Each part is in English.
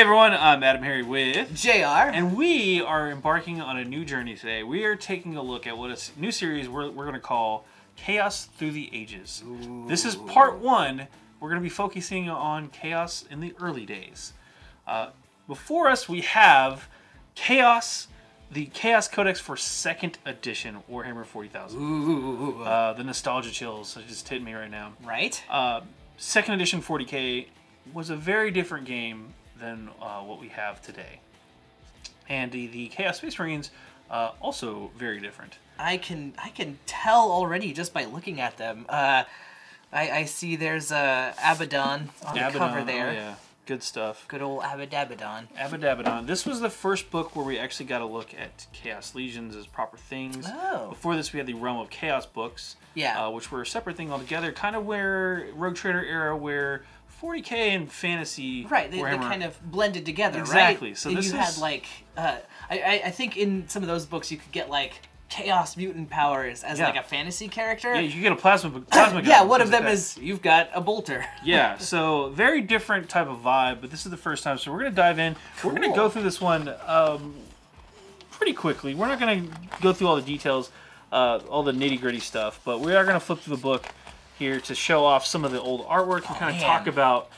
everyone, I'm AdamHarry with JayArr, and we are embarking on a new journey today. We are taking a look at what a new series we're going to call Chaos Through the Ages. Ooh. This is part 1. We're going to be focusing on chaos in the early days. Before us, we have Chaos, the Chaos Codex for 2nd edition Warhammer 40,000. Ooh. The nostalgia chills just hit me right now. Right? 2nd edition 40K was a very different game than what we have today. And the Chaos Space Marines, also very different. I can tell already just by looking at them. I see there's Abaddon on the cover there. Oh yeah, good stuff. Good old Abaddon. Abaddon. This was the first book where we actually got a look at Chaos Legions as proper things. Oh. Before this, we had the Realm of Chaos books. Yeah. Which were a separate thing altogether. Kind of where Rogue Trader era, where 40K and fantasy. Right, they kind of blended together, exactly. Right? So and this you had like, I think in some of those books you could get like Chaos mutant powers as like a fantasy character. Yeah, you could get a plasma gun. Yeah, one of them is you've got a bolter. Yeah, so very different type of vibe, but this is the first time, so we're going to dive in. Cool. We're going to go through this one pretty quickly. We're not going to go through all the details, all the nitty-gritty stuff, but we are going to flip through the book here to show off some of the old artwork and kind of talk about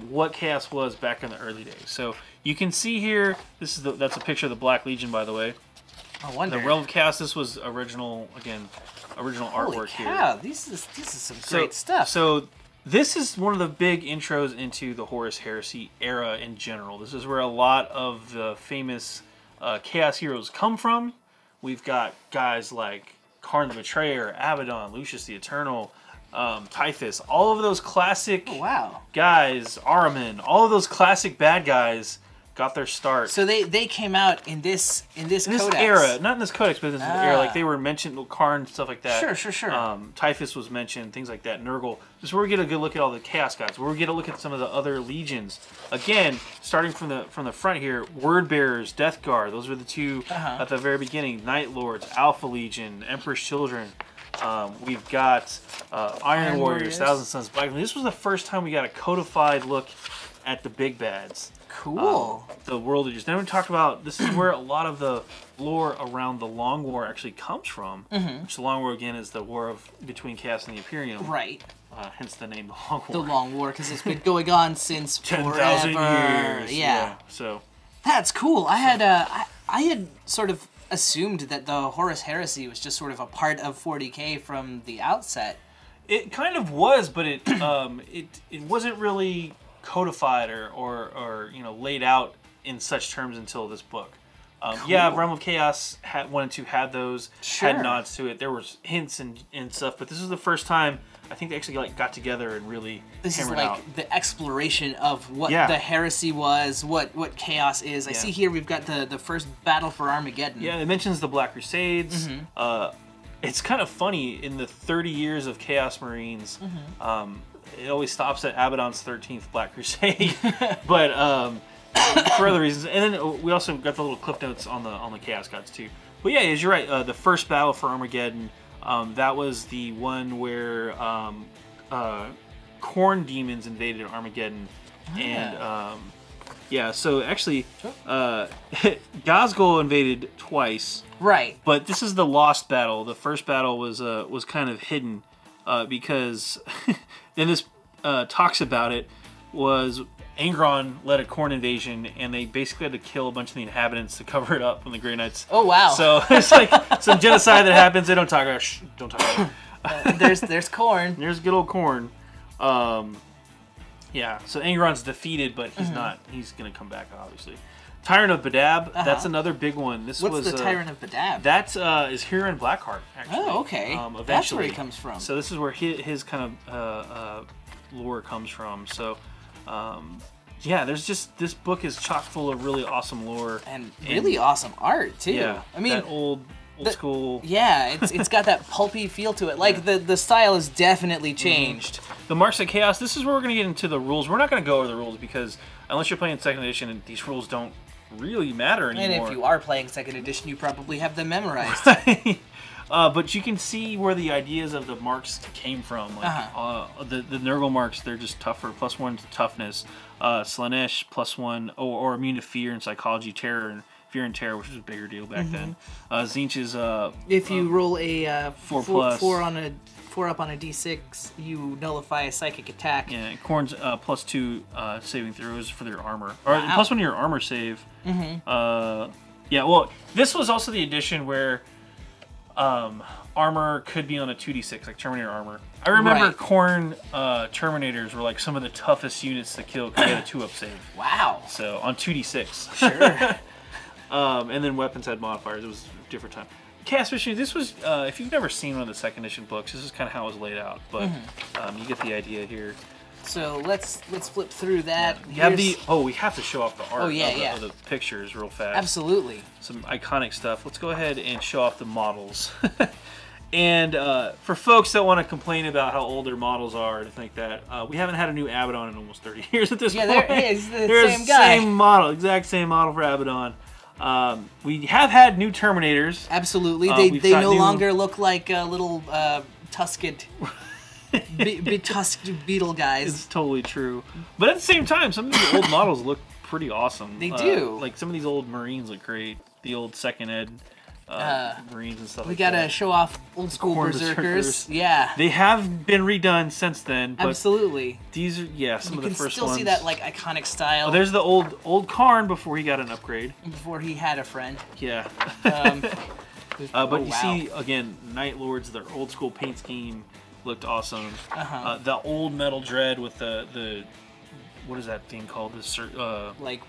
what Chaos was back in the early days. So you can see here, that's a picture of the Black Legion, by the way. I wonder. The Realm of Chaos, this was original artwork here. Yeah, this is some great stuff. So this is one of the big intros into the Horus Heresy era in general. This is where a lot of the famous Chaos heroes come from. We've got guys like Karn the Betrayer, Abaddon, Lucius the Eternal, Typhus, all of those classic guys, Ahriman, all of those classic bad guys got their start. So they came out in this codex. Era, not in this codex, but in this era. Like they were mentioned, Karn, stuff like that. Sure. Typhus was mentioned, things like that. Nurgle. This is where we get a good look at all the Chaos gods. Where we get a look at some of the other legions. Again, starting from the front here, Word Bearers, Death Guard. Those were the two at the very beginning. Night Lords, Alpha Legion, Emperor's Children. We've got Iron Warriors, Thousand Sons, Black. This was the first time we got a codified look at the big bads. Cool. The World Ages. Then we talked about, this is where a lot of the lore around the Long War actually comes from. Which the Long War, again, is the war between Chaos and the Imperium. Right. Hence the name, the Long War. The Long War, because it's been going on since 10,000 years. Yeah. So. That's cool. I had sort of assumed that the Horus Heresy was just sort of a part of 40K from the outset. It kind of was, but it wasn't really codified or laid out in such terms until this book. Cool. Yeah, Realm of Chaos had 1 and 2 had those, had nods to it. There was hints and stuff, but this is the first time I think they actually got together and really hammered out. This is the exploration of what the heresy was, what chaos is. I see here we've got the first battle for Armageddon. Yeah, it mentions the Black Crusades. It's kind of funny, in the 30 years of Chaos Marines, it always stops at Abaddon's 13th Black Crusade, but for other reasons. And then we also got the little clip notes on the Chaos Gods too. But yeah, you're right. The first battle for Armageddon, that was the one where Khorne demons invaded Armageddon, and so actually, Ghazghkull invaded twice. Right. But this is the lost battle. The first battle was kind of hidden because. Then this talks about it, was Angron led a Khorne invasion, and they basically had to kill a bunch of the inhabitants to cover it up from the Grey Knights. Oh, wow. So it's like some genocide that happens. They don't talk about don't talk about it. There's Khorne. There's good old Khorne. Yeah, so Angron's defeated, but he's not. He's going to come back, obviously. Tyrant of Badab, that's another big one. What's the Tyrant of Badab? That is Huron Blackheart, actually. Oh, okay. Eventually. That's where he comes from. So this is where his kind of lore comes from. So, yeah, this book is chock full of really awesome lore. And really awesome art, too. Yeah, I mean, that old school. Yeah, it's got that pulpy feel to it. Like, the style has definitely changed. The Marks of Chaos, this is where we're going to get into the rules. We're not going to go over the rules because unless you're playing 2nd edition, these rules don't really matter anymore. And if you are playing 2nd edition, you probably have them memorized. But you can see where the ideas of the marks came from. Like the Nurgle marks, they're just tougher. +1 to toughness. Slaanesh +1 or immune to fear and psychology, terror, fear and terror, which was a bigger deal back then. Zinch is if you roll a 4+. 4 up on a d6, you nullify a psychic attack. Yeah, Khorne's +2 saving throws for their armor, or +1 to your armor save. Yeah, well, this was also the edition where armor could be on a 2d6, like Terminator armor. I remember Khorne Terminators were like some of the toughest units to kill because they had a 2-up save. Wow. So on 2d6. Sure. And then weapons had modifiers. It was a different time. Chaos Mission, this was, if you've never seen one of the second edition books, this is kind of how it was laid out. But you get the idea here. So let's flip through that. You have we have to show off the art of the pictures real fast. Absolutely. Some iconic stuff. Let's go ahead and show off the models. And for folks that want to complain about how old their models are and think that, we haven't had a new Abaddon in almost 30 years at this point. Yeah, it's the There's same guy. Same model, exact same model for Abaddon. We have had new Terminators. Absolutely. They no longer look like little tusked, betusked beetle guys. It's totally true. But at the same time, some of these old models look pretty awesome. They do. Like some of these old Marines look great. The old second ed Marines and stuff like that. We gotta show off old school Berserkers. Yeah. They have been redone since then. But absolutely. These are, some of the first ones. You can still see that like iconic style. Oh, there's the old Karn before he got an upgrade. Before he had a friend. Yeah. But you see, again, Night Lords, their old school paint scheme looked awesome. The old Metal Dread with the what is that thing called? Like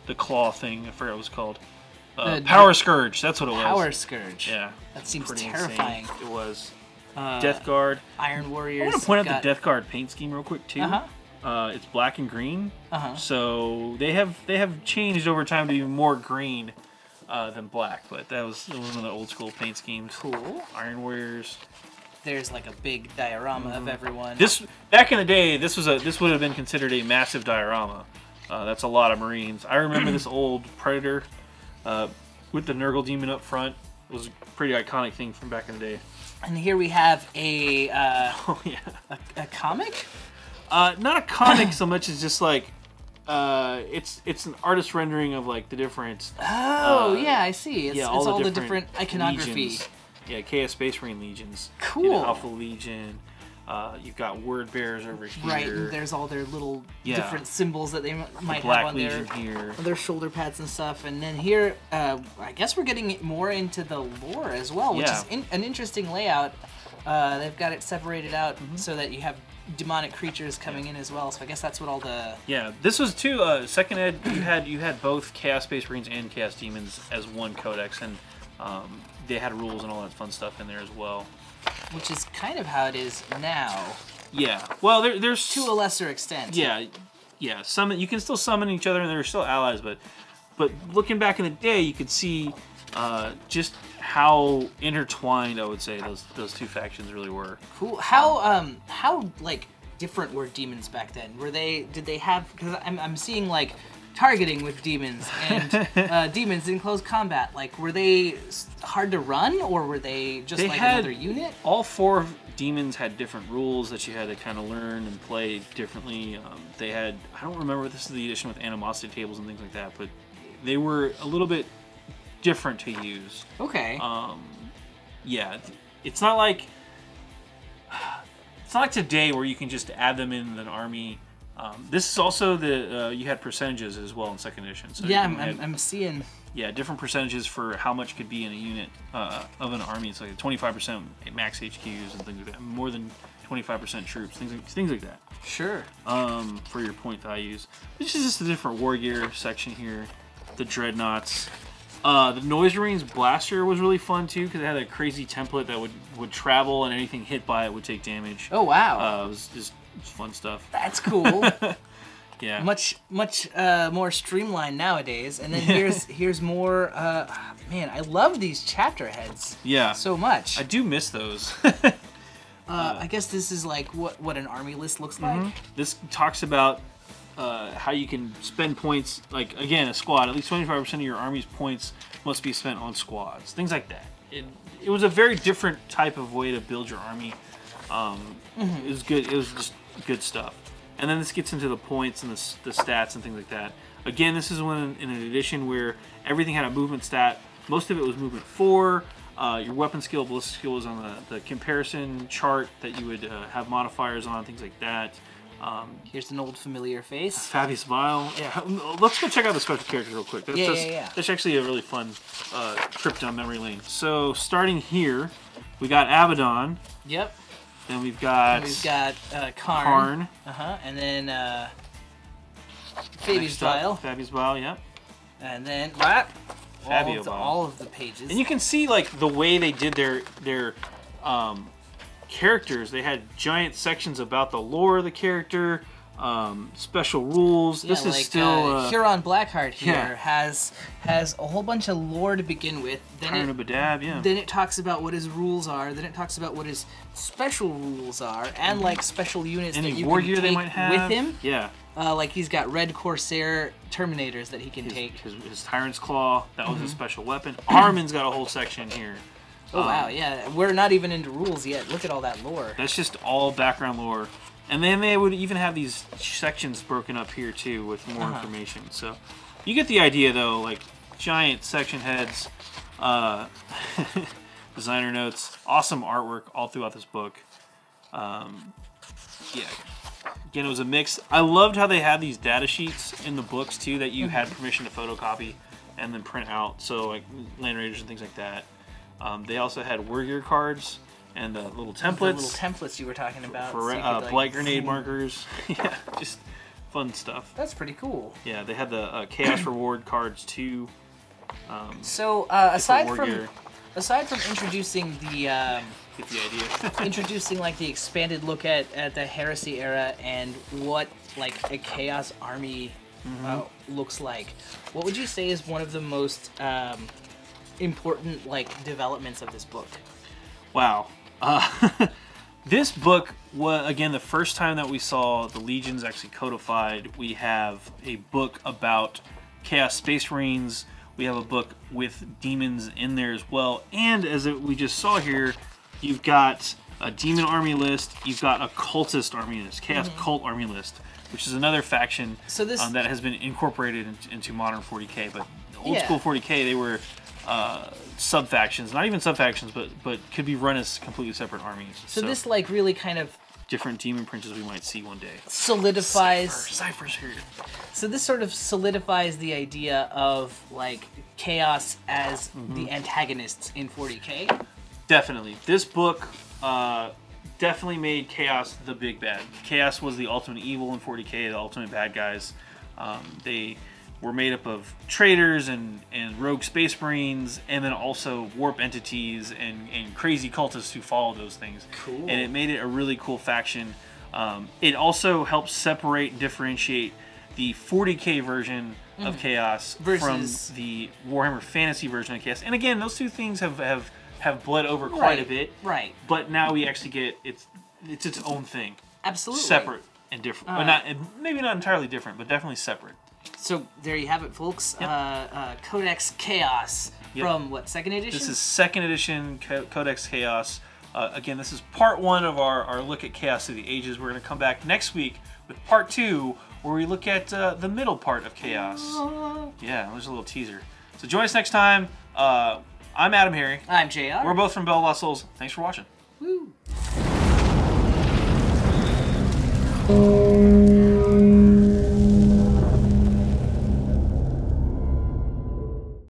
the claw thing. I forgot what it was called. Power Scourge. That's what it was. Power Scourge. Yeah. That seems terrifying. Insane. It was. Death Guard. Iron Warriors. I want to point out the Death Guard paint scheme real quick too. It's black and green. So they have changed over time to be more green than black, but that was one of the old school paint schemes. Cool. Iron Warriors. There's like a big diorama of everyone. Back in the day, this would have been considered a massive diorama. That's a lot of Marines. I remember this old Predator with the Nurgle Demon up front. It was a pretty iconic thing from back in the day. And here we have a a comic. Not a comic so much as just like it's an artist rendering of like the different. Oh yeah, I see. It's all the different iconography. Legions. Yeah, Chaos Space Marine legions. Cool. You know, Alpha Legion. You've got word bearers over here. Right, and there's all their little different symbols that they might Black have on Legion here. their shoulder pads and stuff. And then here, I guess we're getting more into the lore as well, which is an interesting layout. They've got it separated out so that you have demonic creatures coming in as well. So I guess that's what all the... Yeah, this was too, second ed, you had both Chaos Space Marines and Chaos Demons as one codex, and they had rules and all that fun stuff in there as well. Which is kind of how it is now. Yeah. Well, there's... To a lesser extent. Yeah. Yeah. You can still summon each other and they're still allies, but looking back in the day, you could see just how intertwined, I would say, those two factions really were. Cool. How like different were demons back then? Did they have... Because I'm seeing like targeting with demons and demons in close combat. Like, were they hard to run, or were they just another unit? All 4 demons had different rules that you had to kind of learn and play differently. They had, I don't remember if this is the edition with animosity tables and things like that, but they were a little bit different to use. Okay. Yeah, it's not like today where you can just add them in an army. This is also you had percentages as well in second edition. So yeah, I'm seeing. Yeah, different percentages for how much could be in a unit of an army. It's like 25% max HQs and things like that. More than 25% troops, things like that. Sure. For your point values. This is just a different war gear section here. The dreadnoughts. The Noise Marines blaster was really fun too because it had a crazy template that would travel and anything hit by it would take damage. Oh wow! It was just fun stuff. That's cool. Yeah. Much more streamlined nowadays. And then here's more. Man, I love these chapter heads. Yeah. So much. I do miss those. I guess this is like what an army list looks like. This talks about how you can spend points. Like again, a squad. At least 25% of your army's points must be spent on squads. Things like that. it was a very different type of way to build your army. It was good. It was just good stuff. And then this gets into the points and the stats and things like that. Again, this is one in an edition where everything had a movement stat. Most of it was movement 4. Your weapon skill, ballistic skill was on the comparison chart that you would have modifiers on, things like that. Here's an old familiar face. Fabius Vile. Yeah, let's go check out the special characters real quick. That's actually a really fun trip down memory lane. So starting here, we got Abaddon. Yep. Then we've got Karn. And then Fabius Vile. Fabius Vile, yep. And then all of the pages. And you can see like the way they did their characters. They had giant sections about the lore of the character, special rules. Yeah, this is still Huron Blackheart here has a whole bunch of lore to begin with. Then it talks about what his rules are. Then it talks about what his special rules are, and like special units that you can take might have with him. Yeah. Like he's got Red Corsair Terminators that he can take. His Tyrant's Claw, that was his special weapon. Armin's got a whole section here. Oh wow, yeah. We're not even into rules yet. Look at all that lore. That's just all background lore. And then they would even have these sections broken up here too with more information. So you get the idea though, like giant section heads, designer notes, awesome artwork all throughout this book. Yeah. Again, it was a mix. I loved how they had these data sheets in the books too that you had permission to photocopy and then print out. So like Land Raiders and things like that. They also had Warrior cards and little templates. The little templates you were talking about. For so blight grenade markers. Yeah, just fun stuff. That's pretty cool. Yeah, they had the Chaos Reward cards too. So aside from introducing the get the idea. introducing like the expanded look at the Heresy era and what like a Chaos army looks like, what would you say is one of the most important like developments of this book? Wow. This book was, again, the first time that we saw the Legions actually codified. We have a book about Chaos Space Marines. We have a book with demons in there as well. And as we just saw here, you've got a demon army list. You've got a cultist army list, Chaos Cult army list, which is another faction that has been incorporated into modern 40K. But old school 40K, they were sub-factions, not even sub-factions, but could be run as completely separate armies. So this like really kind of different demon princes we might see one day. Solidifies Cypher's here. So this sort of solidifies the idea of like Chaos as the antagonists in 40K. Definitely. This book definitely made Chaos the big bad. Chaos was the ultimate evil in 40K, the ultimate bad guys. They were made up of traitors and rogue space marines, and then also warp entities and crazy cultists who follow those things. Cool. And it made it a really cool faction. It also helps separate and differentiate the 40K version of Chaos from the Warhammer Fantasy version of Chaos. And again, those two things have bled over quite a bit. Right. But now we actually get it's its own thing. Absolutely. Separate and different. But maybe not entirely different, but definitely separate. So there you have it, folks. Yep. Codex Chaos from what, 2nd edition? This is 2nd edition Codex Chaos. Again, this is part 1 of our look at Chaos through the Ages. We're going to come back next week with part 2, where we look at the middle part of Chaos. Yeah, there's a little teaser. So join us next time. I'm AdamHarry. I'm JayArr. We're both from BoLS Crew. Thanks for watching. Woo.